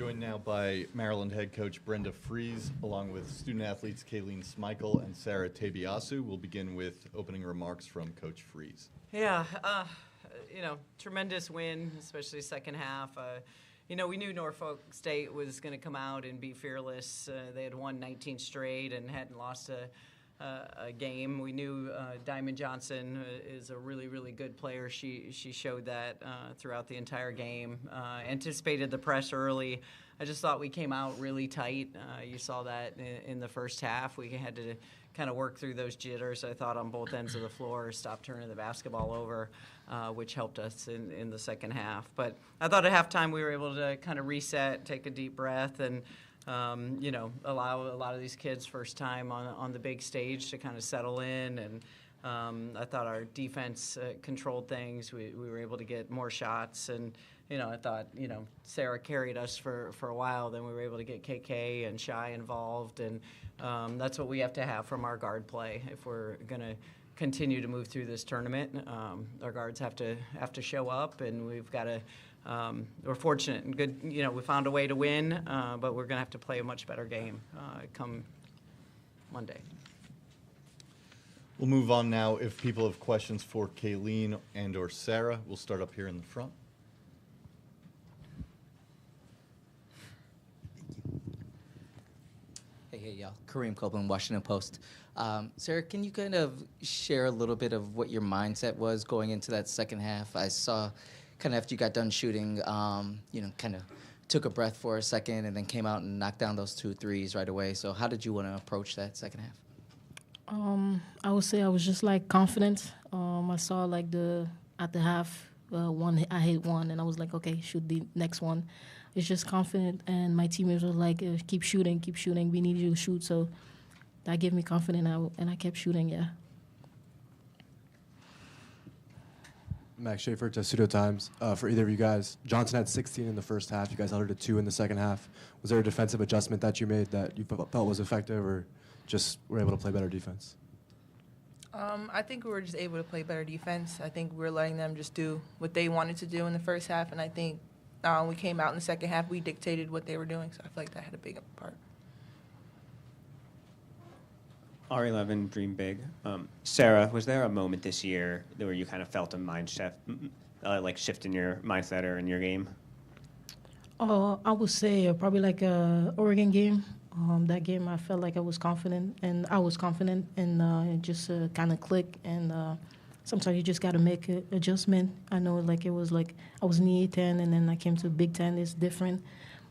Joined now by Maryland head coach Brenda Fries, along with student athletes Kayleen Smichael and Sarah Tabiasu. We'll begin with opening remarks from Coach Fries. Yeah, tremendous win, especially second half. We knew Norfolk State was going to come out and be fearless. They had won 19 straight and hadn't lost a game. We knew Diamond Johnson is a really, really good player. She showed that throughout the entire game. Anticipated the press early. I just thought we came out really tight. You saw that in the first half. We had to kind of work through those jitters, I thought, on both ends of the floor, stop turning the basketball over, which helped us in the second half. But I thought at halftime we were able to kind of reset, take a deep breath, and allow a lot of these kids first time on the big stage to kind of settle in. And I thought our defense controlled things. We were able to get more shots. And, I thought, Sarah carried us for a while. Then we were able to get KK and Shy involved. And that's what we have to have from our guard play if we're going to continue to move through this tournament. Our guards have to show up, and we've got to we're fortunate and good. We found a way to win, but we're going to have to play a much better game come Monday. We'll move on now. If people have questions for Kayleen and or Sarah, we'll start up here in the front. Hey, y'all. Kareem Copeland, Washington Post. Sarah, can you kind of share a little bit of what your mindset was going into that second half? I saw kind of after you got done shooting, kind of took a breath for a second and then came out and knocked down those 2 threes right away. So how did you want to approach that second half? I would say I was just confident. I saw at the half, I hit one, and I was like, okay, shoot the next one. It's just confident, and my teammates were like, keep shooting. We need you to shoot. So that gave me confidence, and I kept shooting, yeah. Max Schaefer to Pseudo Times. For either of you guys, Johnson had 16 in the first half. You guys held her to 2 in the second half. Was there a defensive adjustment that you made that you felt was effective, or just were able to play better defense? I think we were just able to play better defense. I think we were letting them just do what they wanted to do in the first half, and I think we came out in the second half, we dictated what they were doing, so I feel like that had a big part. R11, dream big. Sarah, was there a moment this year where you kind of felt a mindset, shift in your mindset or in your game? I would say probably Oregon game. That game, I felt like I was confident, and it just kind of clicked. And sometimes you just got to make an adjustment. I know, it was I was in the A-10, and then I came to Big Ten. It's different.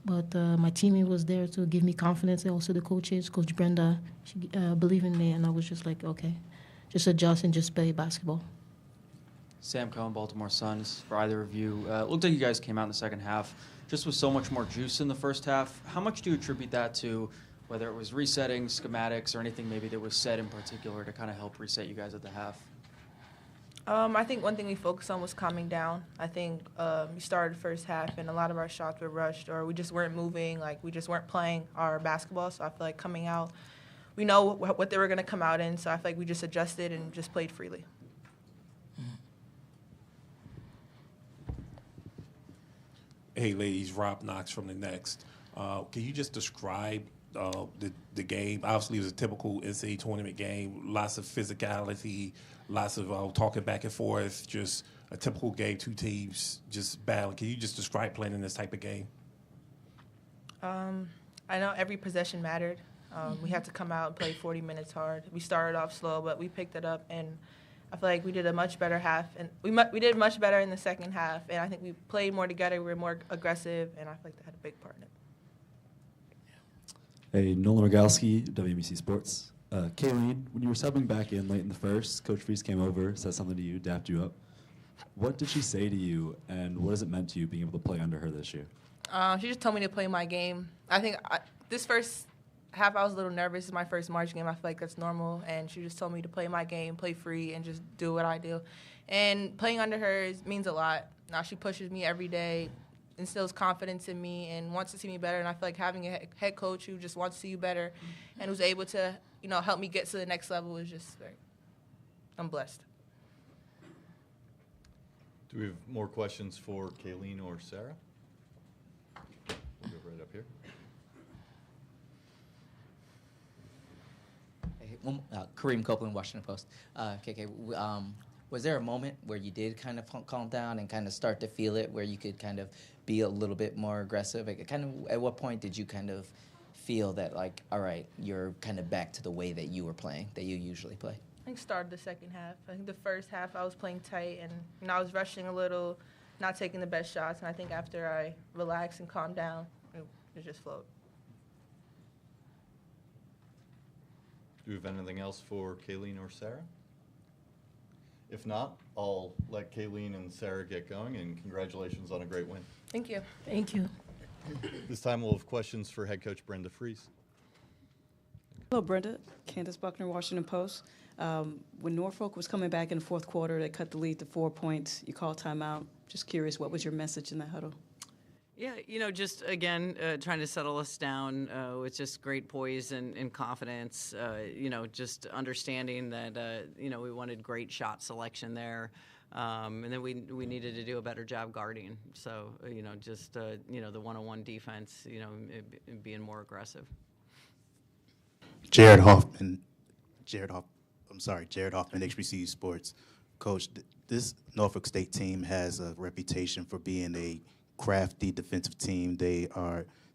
But my teammate was there to give me confidence, and also the coaches, Coach Brenda, she believed in me, and I was just like, okay, just adjust and just play basketball. Sam Cohen, Baltimore Suns. For either of you, it looked like you guys came out in the second half just with so much more juice in the first half. How much do you attribute that to, whether it was resetting, schematics, or anything maybe that was said in particular to kind of help reset you guys at the half? I think one thing we focused on was calming down. I think we started the first half, and a lot of our shots were rushed, or we just weren't moving, we just weren't playing our basketball. So I feel like coming out, we know what they were going to come out in, so I feel like we just adjusted and just played freely. Hey, ladies, Rob Knox from The Next. Can you just describe the game? Obviously, it was a typical NCAA tournament game, lots of physicality, lots of talking back and forth, just a typical game, 2 teams just battling. Can you just describe playing in this type of game? I know every possession mattered. We had to come out and play 40 minutes hard. We started off slow, but we picked it up, and I feel like we did a much better half, and we did much better in the second half, and I think we played more together, we were more aggressive, and I feel like that had a big part in it. Hey, Nolan Rogalski, WBC Sports. Kayleen, when you were subbing back in late in the first, Coach Fries came over, said something to you, dapped you up. What did she say to you, and what has it meant to you being able to play under her this year? She just told me to play my game. I think this first half I was a little nervous. It's my first March game. I feel like that's normal. And she just told me to play my game, play free, and just do what I do. And playing under her means a lot. Now she pushes me every day, instills confidence in me, and wants to see me better. And I feel like having a head coach who just wants to see you better and who's able to, help me get to the next level is just I'm blessed. Do we have more questions for Kayleen or Sarah? We'll go right up Kareem Copeland, Washington Post. KK, was there a moment where you did kind of calm down and kind of start to feel it, where you could kind of be a little bit more aggressive? Like, kind of, at what point did you kind of feel that, like, all right, you're kind of back to the way that you were playing, that you usually play? I think started the second half. I think the first half I was playing tight and I was rushing a little, not taking the best shots. And I think after I relaxed and calmed down, it just flowed. Do we have anything else for Kayleen or Sarah? If not, I'll let Kayleen and Sarah get going, and congratulations on a great win. Thank you. Thank you. This time we'll have questions for head coach Brenda Fries. Hello, Brenda. Candace Buckner, Washington Post. When Norfolk was coming back in the fourth quarter, they cut the lead to 4 points. You called timeout. Just curious, what was your message in that huddle? Yeah, just, again, trying to settle us down with just great poise and confidence, just understanding that, we wanted great shot selection there. And then we needed to do a better job guarding. So, the one-on-one defense, being more aggressive. Jared Hoffman, HBCU Sports. Coach, this Norfolk State team has a reputation for being a crafty defensive team. They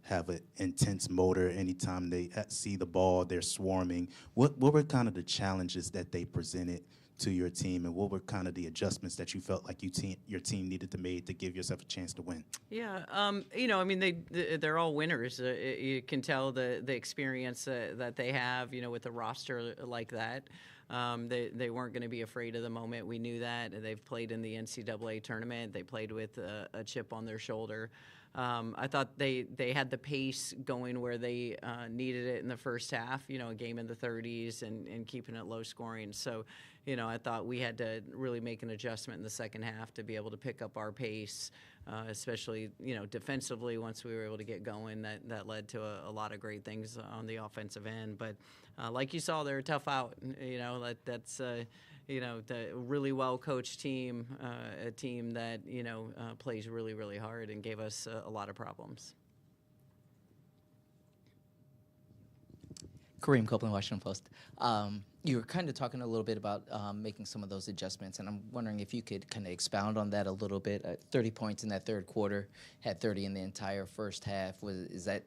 have an intense motor. Anytime they see the ball, they're swarming. What were kind of the challenges that they presented to your team, and what were kind of the adjustments that you felt like your team needed to make to give yourself a chance to win? Yeah, they're all winners. You can tell the experience that they have, with a roster like that. They weren't going to be afraid of the moment. We knew that. They've played in the NCAA tournament. They played with a chip on their shoulder. I thought they had the pace going where they needed it in the first half, a game in the 30s and keeping it low scoring. So, I thought we had to really make an adjustment in the second half to be able to pick up our pace, especially, defensively once we were able to get going. That led to a lot of great things on the offensive end. But like you saw, they're a tough out. That's the really well-coached team, a team that, plays really, really hard and gave us a lot of problems. Kareem Copeland, Washington Post. You were kind of talking a little bit about making some of those adjustments, and I'm wondering if you could kind of expound on that a little bit. 30 points in that third quarter, had 30 in the entire first half. Is that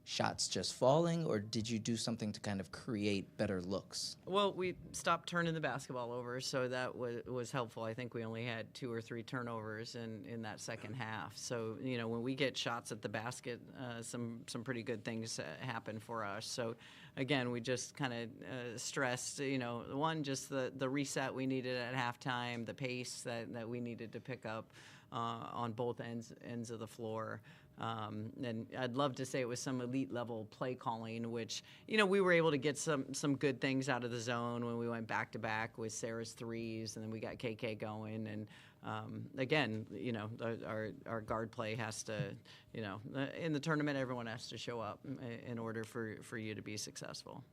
shots just falling, or did you do something to kind of create better looks? Well, we stopped turning the basketball over, so that was helpful. I think we only had 2 or 3 turnovers in that second half. So, when we get shots at the basket, some pretty good things happen for us. So, again, we just kind of stressed, one, just the reset we needed at halftime, the pace that we needed to pick up on both ends of the floor. And I'd love to say it was some elite level play calling, which, we were able to get some good things out of the zone when we went back to back with Sarah's threes, and then we got KK going. And again, our guard play has to, in the tournament, everyone has to show up in order for you to be successful.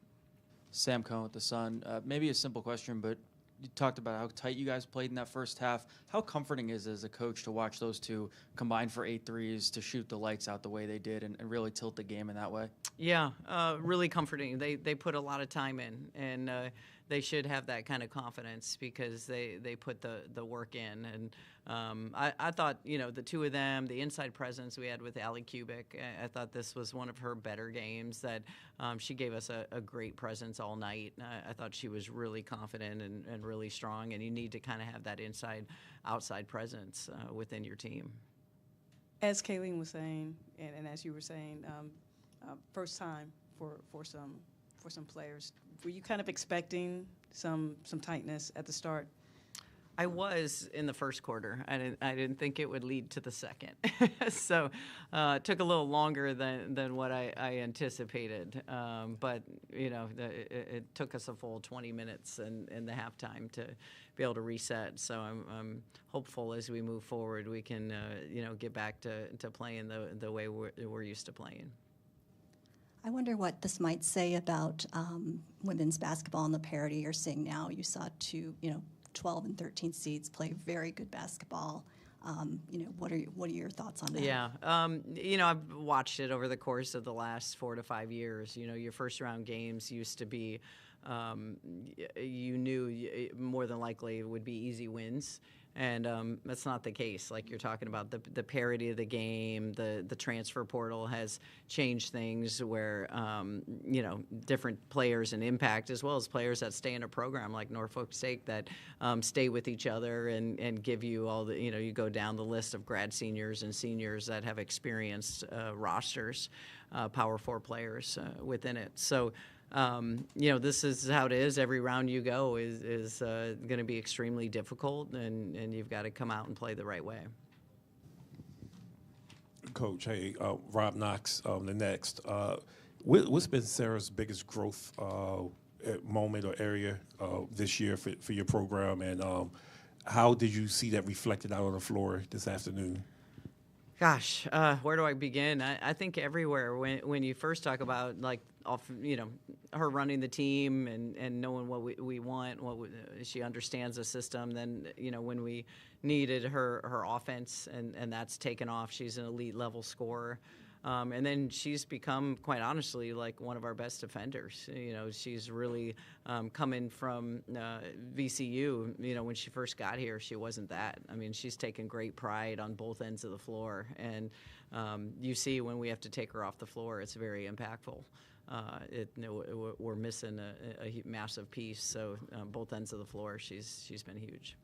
Sam Cohen with The Sun. Maybe a simple question, but you talked about how tight you guys played in that first half. How comforting is it as a coach to watch those two combine for 8 threes, to shoot the lights out the way they did and really tilt the game in that way? Yeah, really comforting. They put a lot of time in, and they should have that kind of confidence because they put the work in. And I thought, the two of them, the inside presence we had with Allie Kubik, I thought this was one of her better games, that she gave us a great presence all night. I thought she was really confident and really strong, and you need to kind of have that inside-outside presence within your team. As Kayleen was saying, and as you were saying, first time for some players, were you kind of expecting some tightness at the start? I was in the first quarter. I didn't think it would lead to the second. So it took a little longer than what I anticipated. But, it took us a full 20 minutes in the halftime to be able to reset. So I'm hopeful as we move forward we can, get back to playing the way we're used to playing. I wonder what this might say about women's basketball and the parity you're seeing now. You saw 12 and 13 seeds play very good basketball. What are your thoughts on that? Yeah, I've watched it over the course of the last 4 to 5 years. Your first round games used to be, you knew more than likely it would be easy wins. And that's not the case. Like you're talking about the parity of the game, the transfer portal has changed things where, different players and impact, as well as players that stay in a program like Norfolk State that stay with each other and give you all the, you go down the list of grad seniors and seniors that have experienced rosters, Power 4 players within it. So, this is how it is. Every round you go is going to be extremely difficult, and you've got to come out and play the right way. Coach, hey, Rob Knox, the next. What's been Sarah's biggest growth moment or area this year for your program, and how did you see that reflected out on the floor this afternoon? Gosh, where do I begin? I think everywhere. When you first talk about her running the team and knowing what we want, she understands the system. Then when we needed her offense and that's taken off. She's an elite level scorer. And then she's become, quite honestly, like one of our best defenders. She's really coming from VCU. When she first got here, she wasn't that. I mean, she's taken great pride on both ends of the floor. And you see when we have to take her off the floor, it's very impactful. We're missing a massive piece. So both ends of the floor, she's been huge.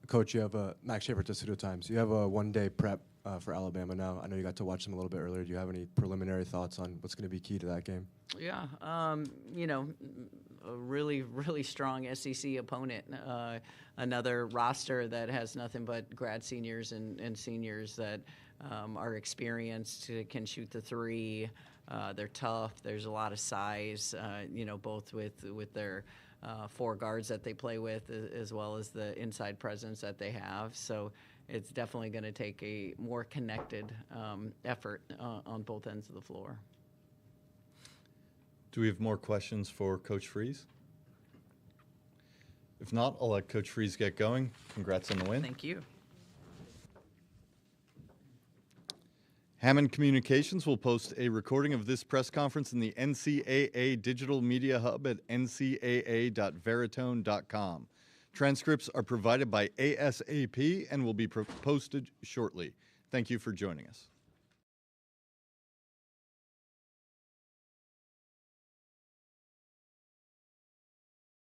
Coach, you have Max Schaefer to Pseudo Times. You have a one-day prep for Alabama now. I know you got to watch them a little bit earlier. Do you have any preliminary thoughts on what's going to be key to that game? Yeah, a really, really strong SEC opponent. Another roster that has nothing but grad seniors and seniors that are experienced, can shoot the three. They're tough. There's a lot of size, both with their 4 guards that they play with, as well as the inside presence that they have. So it's definitely going to take a more connected effort on both ends of the floor. Do we have more questions for Coach Freeze? If not, I'll let Coach Freeze get going. Congrats on the win. Thank you. Hammond Communications will post a recording of this press conference in the NCAA Digital Media Hub at ncaa.veritone.com. Transcripts are provided by ASAP and will be posted shortly. Thank you for joining us.